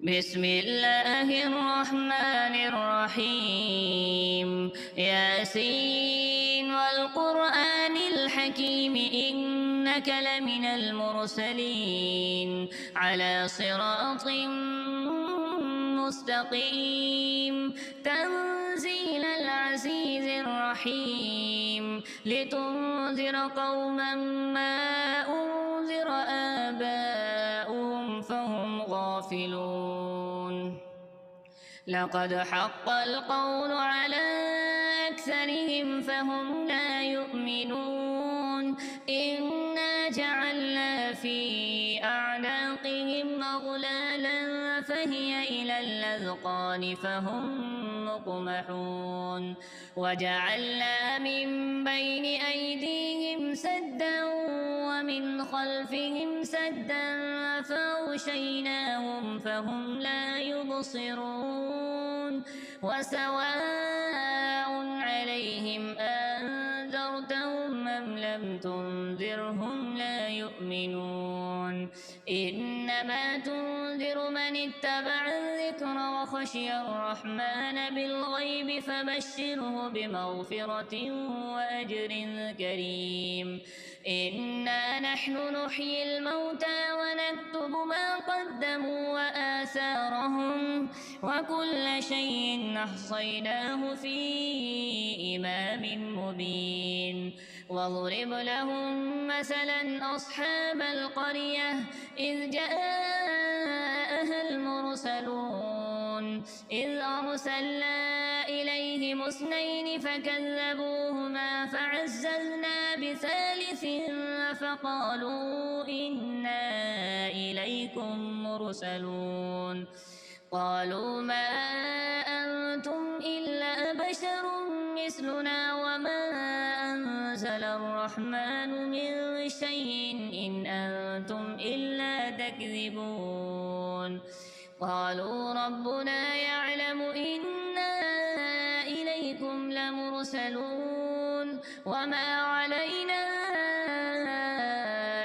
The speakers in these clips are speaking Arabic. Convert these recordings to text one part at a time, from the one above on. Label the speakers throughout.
Speaker 1: بسم الله الرحمن الرحيم ياسين والقرآن الحكيم إنك لمن المرسلين على صراط مستقيم تنزيل العزيز الرحيم لتنذر قوما ما أنذر آباؤهم فهم غافلون لقد حق القول على أكثرهم فهم لا يؤمنون إنا جعلنا في أعناقهم أغلالا فهي إلى الأذقان فهم مقمحون وجعلنا من بين أيديهم سدا ومن خلفهم سدا فأغشيناهم فهم لا يبصرون وسواء عليهم أنذرتهم أم لم تنذرهم لا يؤمنون إنما تنذر من اتبع الذكر وخشي الرحمن بالغيب فبشره بمغفرة وأجر كريم إنا نحن نحيي الموتى ونكتب ما قدموا وآثارهم وكل شيء أحصيناه في إمام مبين واضرب لهم مثلا أصحاب القرية إذ جاءها المرسلون إذ أرسلنا إليهم اثنين فكذبوهما فعززنا بثالث فقالوا إنا إليكم مرسلون قالوا ما أنتم إلا بشر مثلنا وما أنزل الرحمن من شيء إن أنتم إلا تكذبون قالوا ربنا يعلم إنا إليكم لمرسلون وما علينا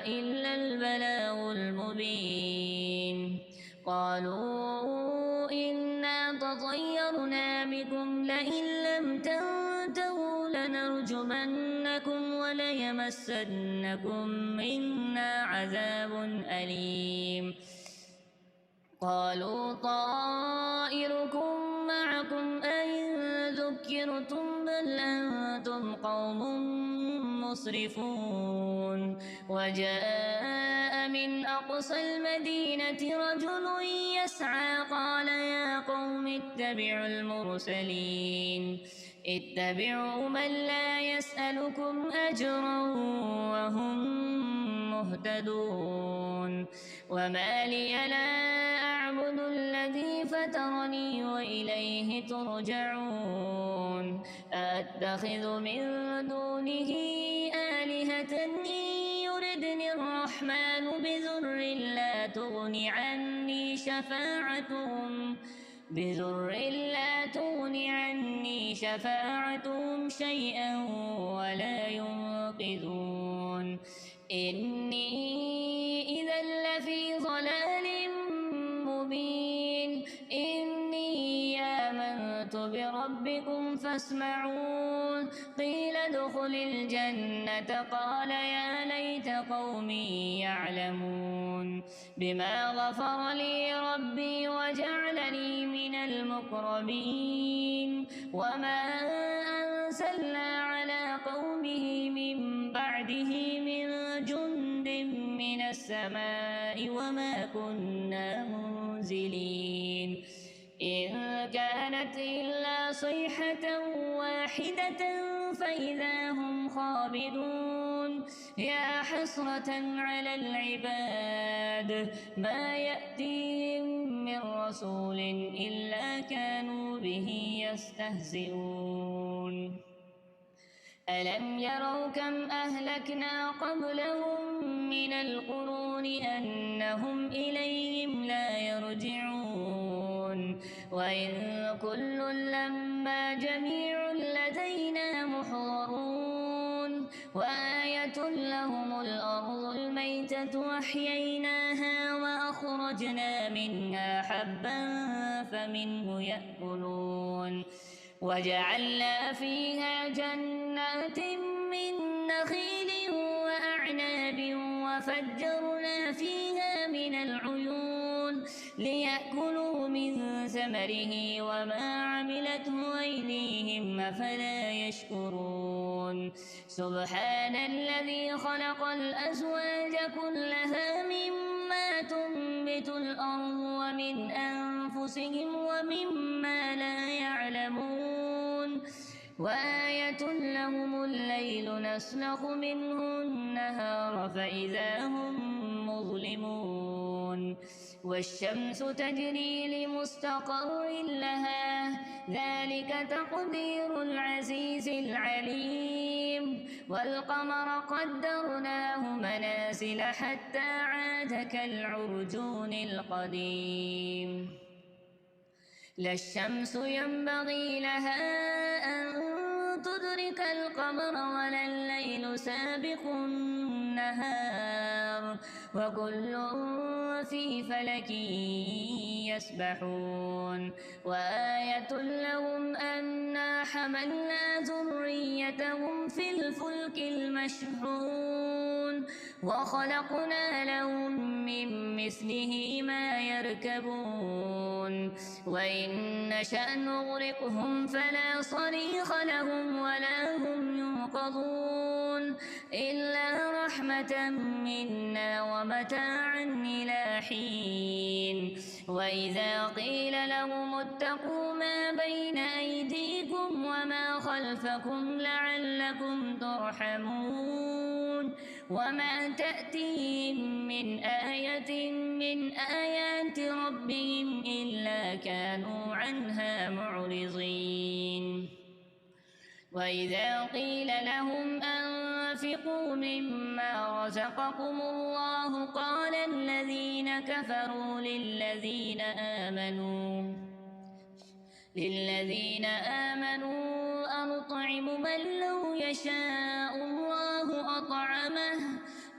Speaker 1: إلا البلاغ المبين قالوا إنا تطيرنا بكم لئن لم تنتهوا لنرجمنكم وليمسنكم منا عذاب أليم قالوا طائركم معكم أئن ذكرتم بل أنتم قوم مسرفون وجاء من أقصى المدينة رجل يسعى قال يا قوم اتبعوا المرسلين اتبعوا من لا يسألكم أجرا وهم مهتدون وما لي لا أعبد الذي فطرني وإليه ترجعون أتخذ من دونه آلهة إن يردني الرحمن بضر لا تغن عني شفاعتهم شيئا ولا ينقذون إني إذا لفي ضلال مبين إني آمنت بربكم فاسمعون قيل ادخل الجنة قال يا ليت قومي يعلمون بما غفر لي ربي وجعلني من المقربين وما أرسلنا على قومه من بعده من جند من السماء وما كنا منزلين إن كانت إلا صيحة واحدة فإذا هم خامدون يا حسرة على العباد ما يأتيهم من رسول إلا كانوا به يستهزئون ألم يروا كم أهلكنا قبلهم من القرون أنهم إليهم لا يرجعون وإن كل لما جميع لدينا محضرون وآية لهم الأرض الميتة أحييناها وأخرجنا فأخرجنا منها حبا فمنه يأكلون وجعلنا فيها جنات من نخيل وأعناب وفجرنا فيها من العيون ليأكلوا من ثمره وما عملته أيديهم أفلا يشكرون سبحان الذي خلق الأزواج كلها مما تنبت الأرض ومن أنفسهم ومما لا يعلمون وآية لهم الليل نسلخ منه النهار فإذا هم مظلمون والشمس تجري لمستقر لها ذلك تقدير العزيز العليم والقمر قدرناه منازل حتى عاد كالعرجون القديم لا الشمس ينبغي لها أن تدرك القمر ولا الليل سابق النهار وكل في فلك يسبحون وآية لهم أنا حملنا ذريتهم في الفلك المشحون وخلقنا لهم من مثله ما يركبون وإن نشأ نغرقهم فلا صريخ لهم ولا هم ينقذون إلا رحمة منا ومتاعا إلى حين وإذا قيل لهم اتقوا ما بين أيديكم وما خلفكم لعلكم ترحمون وما تأتيهم من آية من آيات ربهم إلا كانوا عنها معرضين وإذا قيل لهم أنفقوا مما رزقكم الله قال الذين كفروا للذين آمنوا أنطعم من لو يشاء الله أطعمه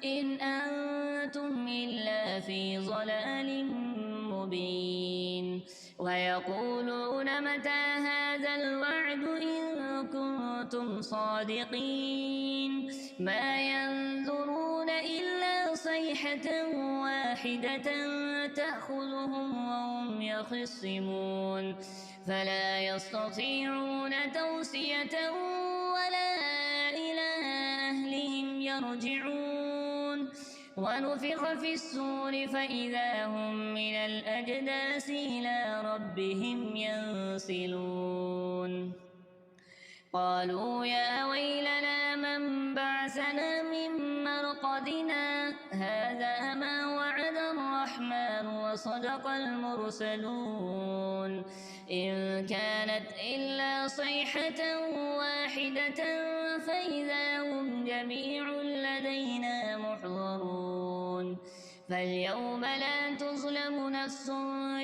Speaker 1: إن أنتم إلا في ضلال مبين ويقولون متى هذا الوعد إن كنتم صادقين ما ينظرون إلا صيحة واحدة تأخذهم وهم يخصمون فلا يستطيعون توصية ولا إلى أهلهم يرجعون ونفخ في الصور فإذا هم من الأجداث إلى ربهم ينسلون قالوا يا ويلنا من بعثنا من مرقدنا هذا ما وعد الرحمن وصدق المرسلون إن كانت إلا صيحة واحدة فإذا هم جميع لدينا محضرون فاليوم لا تظلم نفس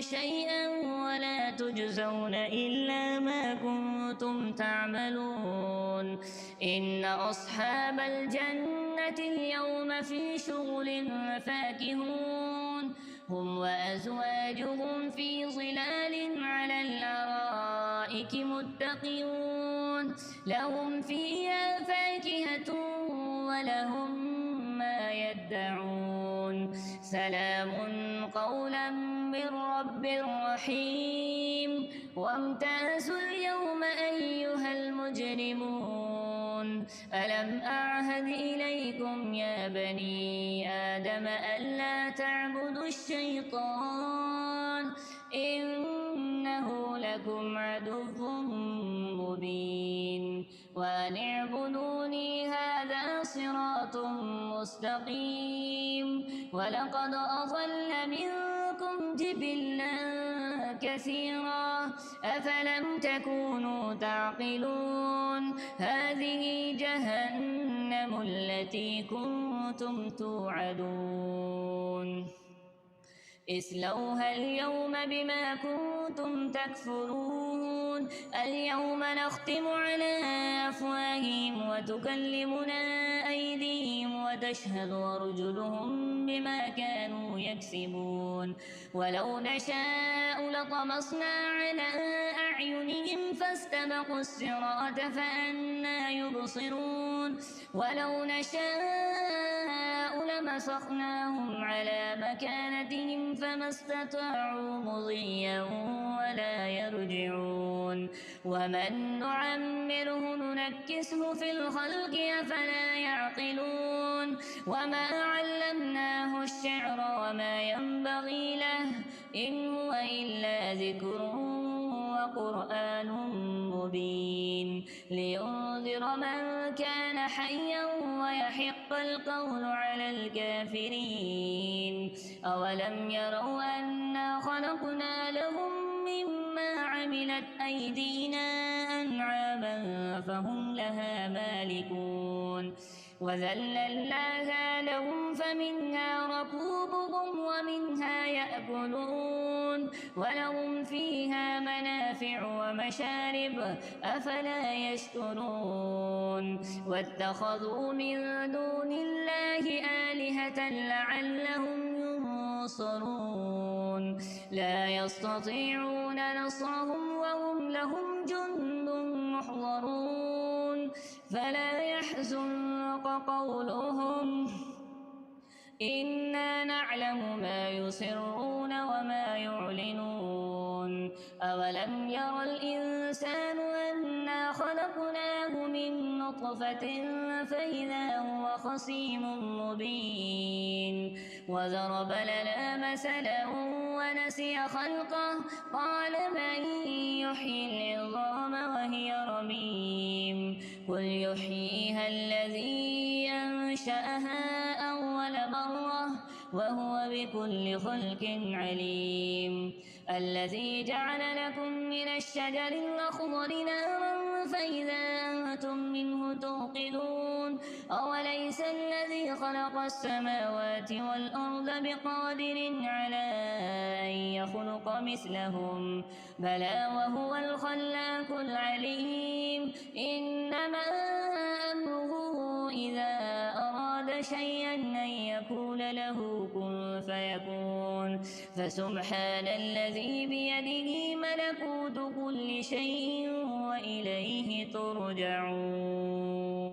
Speaker 1: شيئا ولا تجزون إلا ما كنتم تعملون إن أصحاب الجنة اليوم في شغل فاكهون هم وأزواجهم في ظلال على الأرائك متقون لهم فيها فاكهة ولهم ما يدعون سلام قولا من رب رحيم وامتازوا اليوم أيها المجرمون ألم أعهد إليكم يا بني آدم ألا تعبدوا الشيطان إنه لكم عدو مبين وأن اعبدوني هذا صراط مستقيم ولقد أضل منكم جبلا كثيرا أفلم تكونوا تعقلون هذه جهنم التي كنتم توعدون اصلوها اليوم بما كنتم تكفرون اليوم نختم على أفواههم وتكلمنا أيديهم وتشهد أرجلهم بما كانوا يكسبون ولو نشاء لطمسنا على أعينهم فاستبقوا الصراط فأنى يبصرون ولو نشاء لمسخناهم على مكانتهم فما استطاعوا مضيا ولا يرجعون ومن نعمره ننكسه في الخلق أفلا يعقلون وما علمناه الشعر وما ينبغي له إن هو إلا ذكر وقرآن مبين لينذر من كان حيا ويحق القول على الكافرين أولم يروا أنا خلقنا لهم مما عملت أيدينا أنعاما فهم لها مالكون وذللناها لهم فمنها ركوبهم ومنها يأكلون ولهم فيها منافع ومشارب أفلا يشكرون واتخذوا من دون الله آلهة لعلهم ينصرون لا يستطيعون نصرهم وهم لهم جند محضرون فلا يحزنك قولهم إنا نعلم ما يسرون وما يعلنون أولم ير الإنسان أنا خلقناه من نطفة فإذا هو خصيم مبين وضرب لنا مثلا ونسي خلقه قال من يحيي العظام وهي رميم قل يحييها الذي أنشأها أول مرة وهو بكل خلق عليم الذي جعل لكم من الشجر الأخضر نارا فإذا أنتم منه توقدون أوليس الذي خلق السماوات والأرض بقادر على أن يخلق مثلهم بلى وهو الخلاق العليم إنما أمره إذا أراد شيئا أن يقول له كن فيكون فسبحان الذي بيده ملكوت كل شيء وإليه ترجعون